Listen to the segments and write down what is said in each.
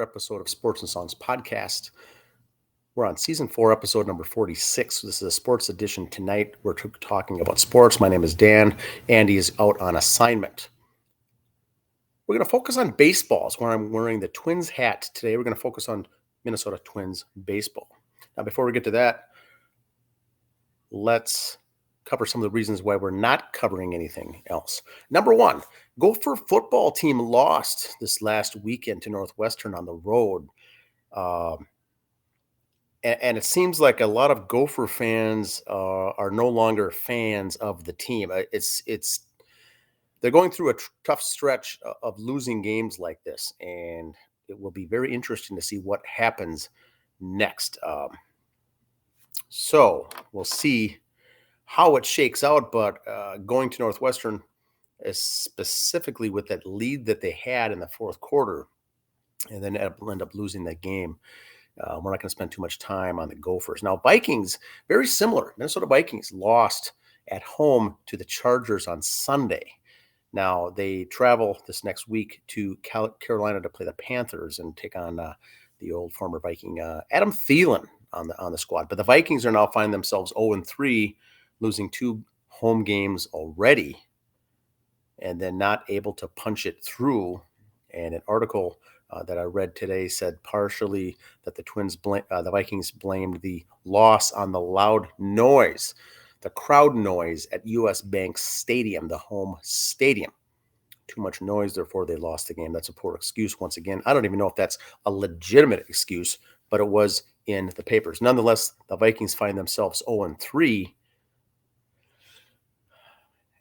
Episode of Sports and Songs podcast. We're on season 4, episode number 46. This is a sports edition tonight. We're talking about sports. My name is Dan. Andy is out on assignment. We're going to focus on baseballs, where I'm wearing the Twins hat today. We're going to focus on Minnesota Twins baseball. Now, before we get to that, let's cover some of the reasons why we're not covering anything else. Number one, Gopher football team lost this last weekend to Northwestern on the road. And it seems like a lot of Gopher fans are no longer fans of the team. They're going through a tough stretch of losing games like this, and it will be very interesting to see what happens next. So we'll see how it shakes out. But going to Northwestern, specifically with that lead that they had in the fourth quarter, and then end up losing that game. We're not going to spend too much time on the Gophers. Now, Vikings, very similar. Minnesota Vikings lost at home to the Chargers on Sunday. Now, they travel this next week to Carolina to play the Panthers and take on the old former Viking Adam Thielen on the squad. But the Vikings are now finding themselves 0-3, losing 2 home games already, and then not able to punch it through. And an article that I read today said partially that the Vikings blamed the loss on the loud noise, the crowd noise at U.S. Bank Stadium, the home stadium. Too much noise, therefore they lost the game. That's a poor excuse once again. I don't even know if that's a legitimate excuse, but it was in the papers. Nonetheless, the Vikings find themselves 0-3.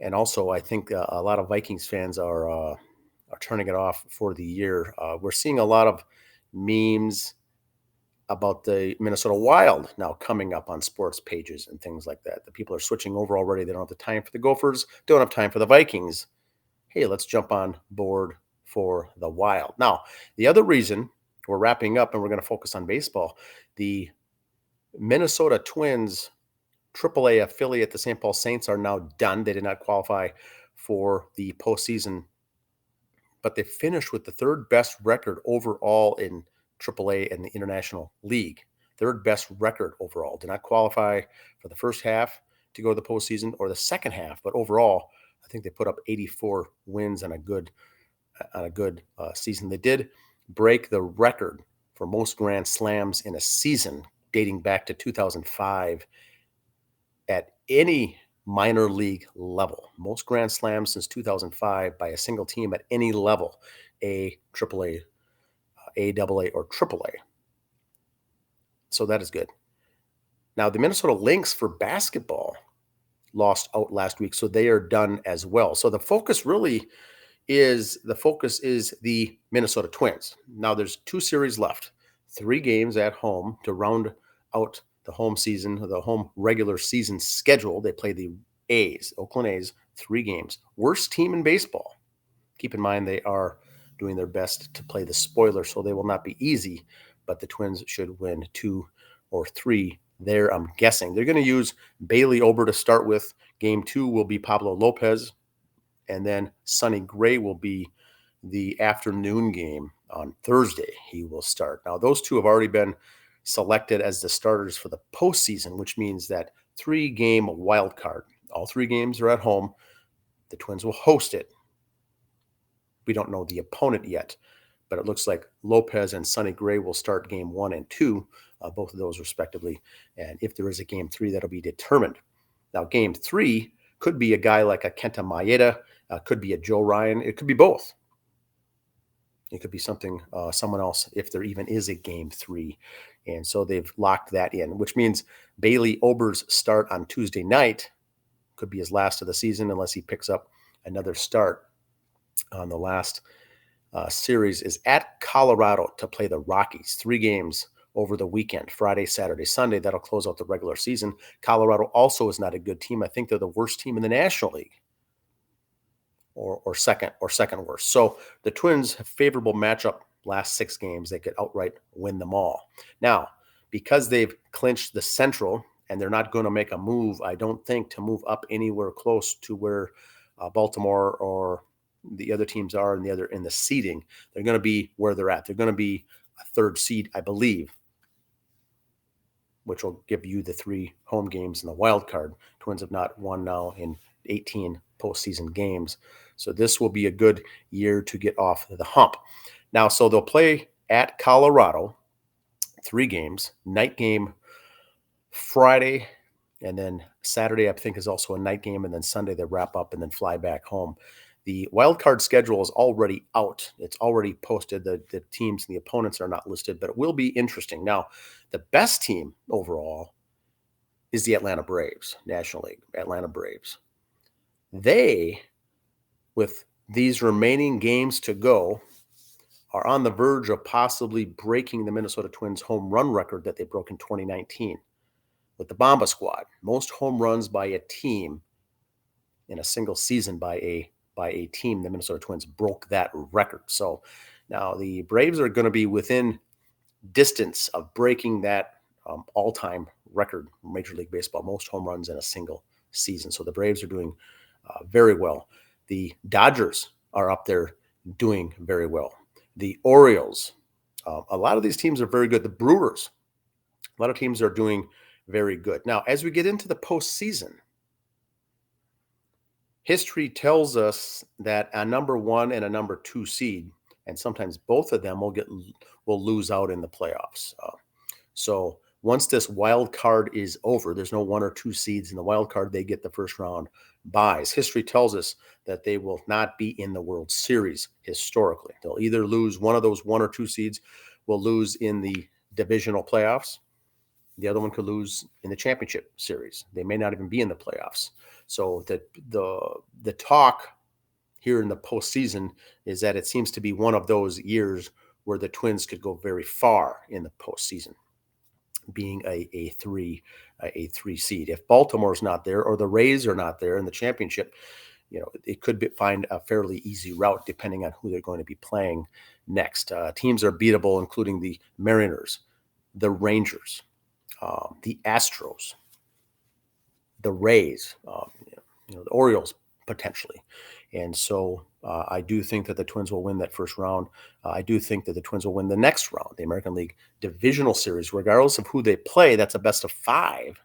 And also, I think a lot of Vikings fans are turning it off for the year. We're seeing a lot of memes about the Minnesota Wild now coming up on sports pages and things like that. The people are switching over already. They don't have the time for the Gophers, don't have time for the Vikings. Hey, let's jump on board for the Wild. Now, the other reason we're wrapping up and we're going to focus on baseball, the Minnesota Twins AAA affiliate, the St. Paul Saints, are now done. They did not qualify for the postseason, but they finished with the third best record overall in AAA and the International League. Third best record overall. Did not qualify for the first half to go to the postseason or the second half, but overall, I think they put up 84 wins on a good season. They did break the record for most Grand Slams in a season dating back to 2005 at any minor league level. Most Grand Slams since 2005 by a single team at any level, A, AAA, AA, or AAA. So that is good. Now, the Minnesota Lynx for basketball lost out last week, so they are done as well. So the focus is the Minnesota Twins. Now, there's 2 series left, 3 games at home to round out the home regular season schedule. They play the Oakland A's, 3 games. Worst team in baseball. Keep in mind they are doing their best to play the spoiler, so they will not be easy, but the Twins should win 2 or 3 there, I'm guessing. They're going to use Bailey Ober to start with. Game 2 will be Pablo Lopez, and then Sonny Gray will be the afternoon game on Thursday. He will start. Now, those 2 have already been selected as the starters for the postseason, which means that 3-game wild card. All 3 games are at home. The Twins will host it. We don't know the opponent yet, but it looks like Lopez and Sonny Gray will start game 1 and 2, both of those respectively. And if there is a game 3, that'll be determined. Now, game 3 could be a guy like a Kenta Maeda, could be a Joe Ryan. It could be both. It could be someone else if there even is a game 3. And so they've locked that in, which means Bailey Ober's start on Tuesday night could be his last of the season unless he picks up another start on the last series is at Colorado to play the Rockies. 3 games over the weekend, Friday, Saturday, Sunday. That'll close out the regular season. Colorado also is not a good team. I think they're the worst team in the National League. Or second worst. So the Twins have favorable matchup last 6 games. They could outright win them all. Now, because they've clinched the Central and they're not going to make a move, I don't think, to move up anywhere close to where Baltimore or the other teams are in the seeding. They're going to be where they're at. They're going to be a third seed, I believe, which will give you the 3 home games in the wild card. Twins have not won now in 18 postseason games. So this will be a good year to get off the hump. Now, so they'll play at Colorado, 3 games, night game Friday, and then Saturday, I think, is also a night game, and then Sunday they wrap up and then fly back home. The wild card schedule is already out. It's already posted. The teams and the opponents are not listed, but it will be interesting. Now, the best team overall is the Atlanta Braves, National League, Atlanta Braves. They, with these remaining games to go, are on the verge of possibly breaking the Minnesota Twins home run record that they broke in 2019 with the Bomba Squad. Most home runs by a team in a single season by a team. The Minnesota Twins broke that record. So now the Braves are going to be within distance of breaking that all-time record, Major League Baseball, most home runs in a single season. So the Braves are doing very well. The Dodgers are up there doing very well. The Orioles, a lot of these teams are very good. The Brewers, a lot of teams are doing very good. Now, as we get into the postseason, history tells us that a number 1 and a number 2 seed, and sometimes both of them will lose out in the playoffs. So once this wild card is over, there's no 1 or 2 seeds in the wild card. They get the first round buys. History tells us that they will not be in the World Series historically. They'll either lose one of those 1 or 2 seeds, will lose in the divisional playoffs. The other one could lose in the championship series. They may not even be in the playoffs. So the talk here in the postseason is that it seems to be one of those years where the Twins could go very far in the postseason, being a three seed. If Baltimore's not there or the Rays are not there in the championship, it could find a fairly easy route depending on who they're going to be playing next. Teams are beatable, including the Mariners, the Rangers, the Astros, the Rays, the Orioles potentially. And so I do think that the Twins will win that first round. I do think that the Twins will win the next round, the American League Divisional Series, regardless of who they play. That's a best of 5.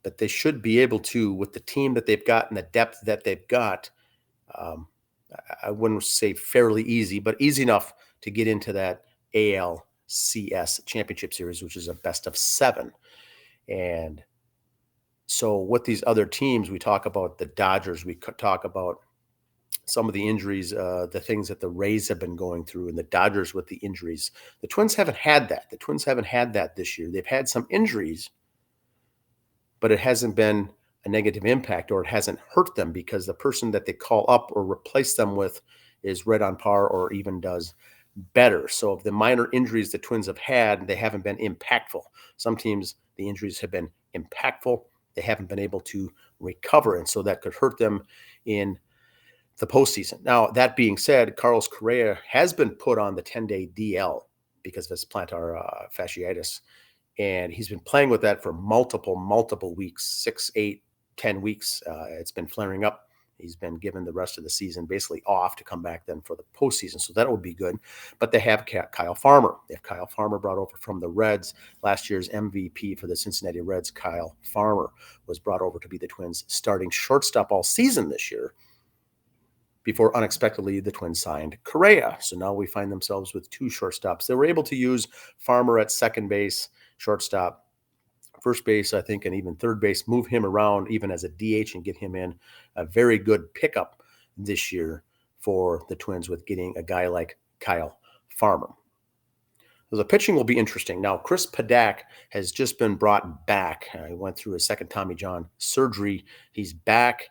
But they should be able to, with the team that they've got and the depth that they've got, I wouldn't say fairly easy, but easy enough to get into that ALCS Championship Series, which is a best of 7. And so with these other teams, we talk about the Dodgers, we could talk about some of the injuries, the things that the Rays have been going through, and the Dodgers with the injuries. The Twins haven't had that. The Twins haven't had that this year. They've had some injuries, but it hasn't been a negative impact, or it hasn't hurt them because the person that they call up or replace them with is right on par or even does better. So of the minor injuries the Twins have had, they haven't been impactful. Some teams, the injuries have been impactful. They haven't been able to recover, and so that could hurt them in the postseason. Now, that being said, Carlos Correa has been put on the 10-day DL because of his plantar fasciitis, and he's been playing with that for multiple weeks, 6, 8, 10 weeks. It's been flaring up. He's been given the rest of the season basically off to come back then for the postseason. So that would be good. But they have Kyle Farmer. They have Kyle Farmer brought over from the Reds. Last year's MVP for the Cincinnati Reds, Kyle Farmer, was brought over to be the Twins' starting shortstop all season this year before unexpectedly the Twins signed Correa. So now we find themselves with 2 shortstops. They were able to use Farmer at second base, shortstop, first base, I think, and even third base, move him around even as a DH and get him in. A very good pickup this year for the Twins with getting a guy like Kyle Farmer. So the pitching will be interesting. Now, Chris Paddack has just been brought back. He went through his second Tommy John surgery. He's back.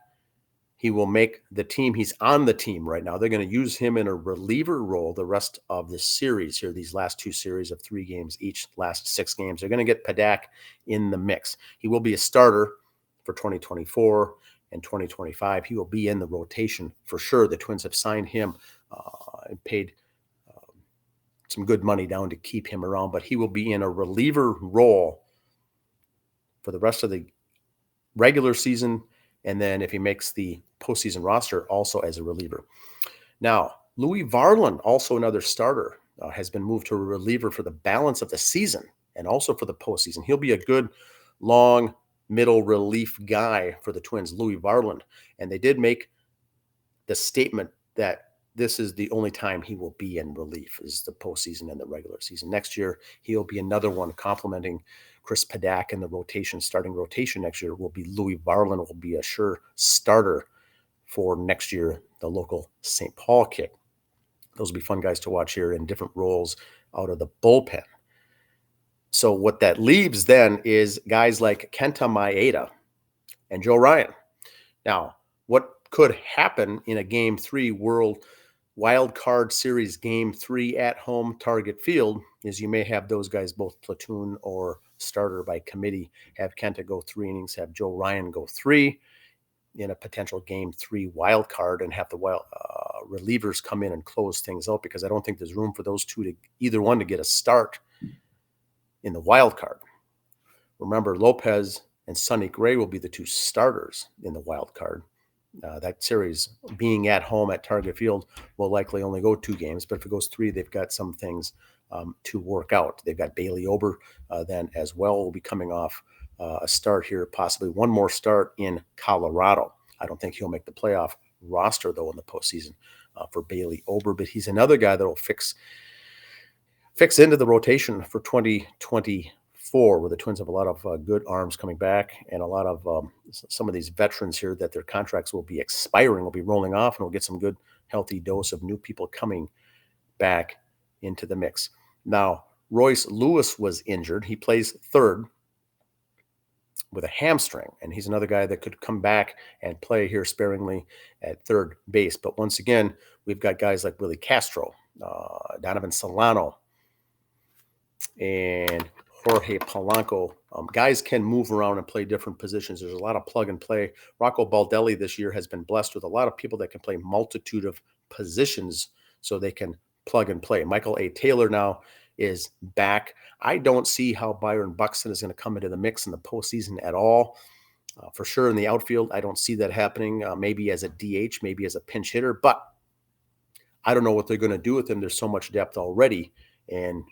He will make the team. He's on the team right now. They're going to use him in a reliever role the rest of the series here, these last 2 series of 3 games each, last 6 games. They're going to get Paddack in the mix. He will be a starter for 2024 and 2025. He will be in the rotation for sure. The Twins have signed him and paid some good money down to keep him around, but he will be in a reliever role for the rest of the regular season, and then if he makes the postseason roster, also as a reliever. Now, Louis Varland, also another starter. has been moved to a reliever for the balance of the season and also for the postseason. He'll be a good long middle relief guy for the Twins, Louis Varland. And they did make the statement that this is the only time he will be in relief is the postseason and the regular season. Next year, he'll be another one complementing Chris Padak in the rotation. Starting rotation next year will be Louis Varland, will be a sure starter for next year, the local St. Paul kid. Those will be fun guys to watch here in different roles out of the bullpen. So what that leaves then is guys like Kenta Maeda and Joe Ryan. Now, what could happen in a Game 3 World Wild Card Series Game 3 at home Target Field is you may have those guys both platoon or starter by committee, have Kenta go 3 innings, have Joe Ryan go 3 in a potential Game 3 wild card, and have the relievers come in and close things out, because I don't think there's room for those two to either one to get a start in the wild card. Remember, Lopez and Sonny Gray will be the two starters in the wild card. That series being at home at Target Field will likely only go 2 games, but if it goes 3, they've got some things to work out. They've got Bailey Ober then as well, will be coming off a start here, possibly one more start in Colorado. I don't think he'll make the playoff roster, though, in the postseason for Bailey Ober, but he's another guy that will fix into the rotation for 2024, where the Twins have a lot of good arms coming back, and a lot of some of these veterans here that their contracts will be expiring, will be rolling off, and we'll get some good, healthy dose of new people coming back into the mix. Now, Royce Lewis was injured. He plays third with a hamstring, and he's another guy that could come back and play here sparingly at third base. But once again, we've got guys like Willie Castro, Donovan Solano, and Jorge Polanco. Guys can move around and play different positions. There's a lot of plug and play. Rocco Baldelli this year has been blessed with a lot of people that can play multitude of positions, so they can plug and play. Michael A. Taylor now is back. I don't see how Byron Buxton is going to come into the mix in the postseason at all. For sure in the outfield, I don't see that happening. Maybe as a DH, maybe as a pinch hitter, but I don't know what they're going to do with him. There's so much depth already, and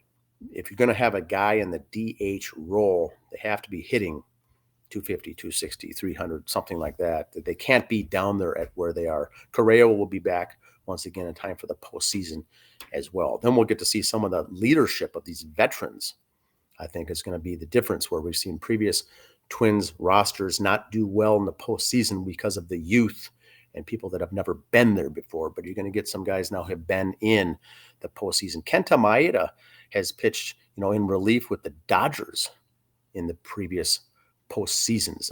if you're going to have a guy in the DH role, they have to be hitting 250, 260, 300, something like that. They can't be down there at where they are. Correa will be back once again in time for the postseason as well. Then we'll get to see some of the leadership of these veterans. I think is going to be the difference, where we've seen previous Twins rosters not do well in the postseason because of the youth and people that have never been there before. But you're going to get some guys now who have been in the postseason. Kenta Maeda has pitched, in relief with the Dodgers in the previous postseasons.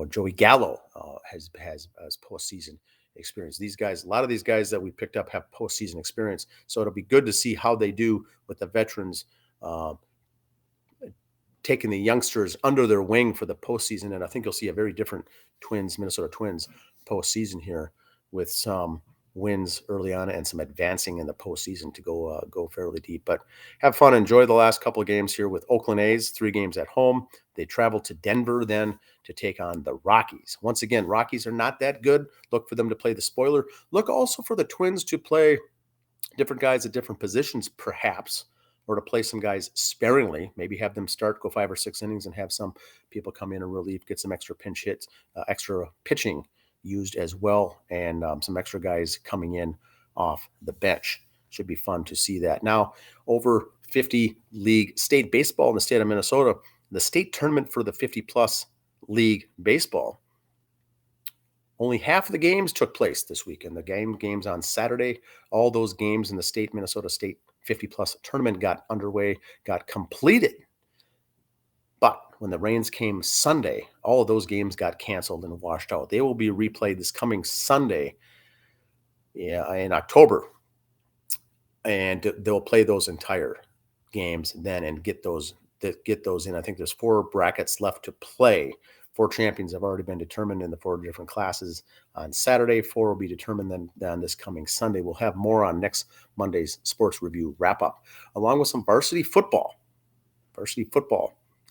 Joey Gallo has postseason experience. These guys, a lot of these guys that we picked up have postseason experience. So it'll be good to see how they do with the veterans taking the youngsters under their wing for the postseason. And I think you'll see a very different Minnesota Twins postseason here, with some wins early on and some advancing in the postseason to go fairly deep. But have fun, enjoy the last couple of games here with Oakland A's, 3 games at home. They travel to Denver then to take on the Rockies. Once again, Rockies are not that good. Look for them to play the spoiler. Look also for the Twins to play different guys at different positions, perhaps, or to play some guys sparingly. Maybe have them start, go 5 or 6 innings, and have some people come in and relieve, get some extra pinch hits, extra pitching used as well, and some extra guys coming in off the bench. Should be fun to see that. Now, over 50 league state baseball in the state of Minnesota, the state tournament for the 50-plus league baseball, only half of the games took place this weekend. The games on Saturday, all those games in the Minnesota State 50-plus tournament got underway, got completed. But when the rains came Sunday, all of those games got canceled and washed out. They will be replayed this coming Sunday in October. And they'll play those entire games then and get those in. I think there's 4 brackets left to play. 4 champions have already been determined in the 4 different classes on Saturday. 4 will be determined then this coming Sunday. We'll have more on next Monday's Sports Review wrap-up, along with some varsity football.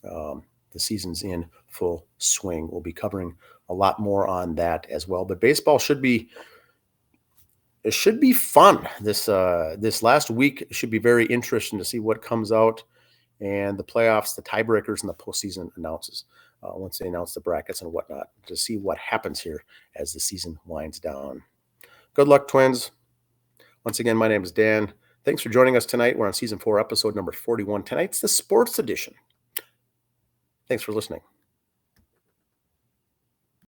The season's in full swing. We'll be covering a lot more on that as well. But baseball should be it should be fun. This last week should be very interesting to see what comes out, and the playoffs, the tiebreakers, and the postseason announces once they announce the brackets and whatnot, to see what happens here as the season winds down. Good luck, Twins. Once again, my name is Dan. Thanks for joining us tonight. We're on season 4, episode number 41. Tonight's the sports edition. Thanks for listening.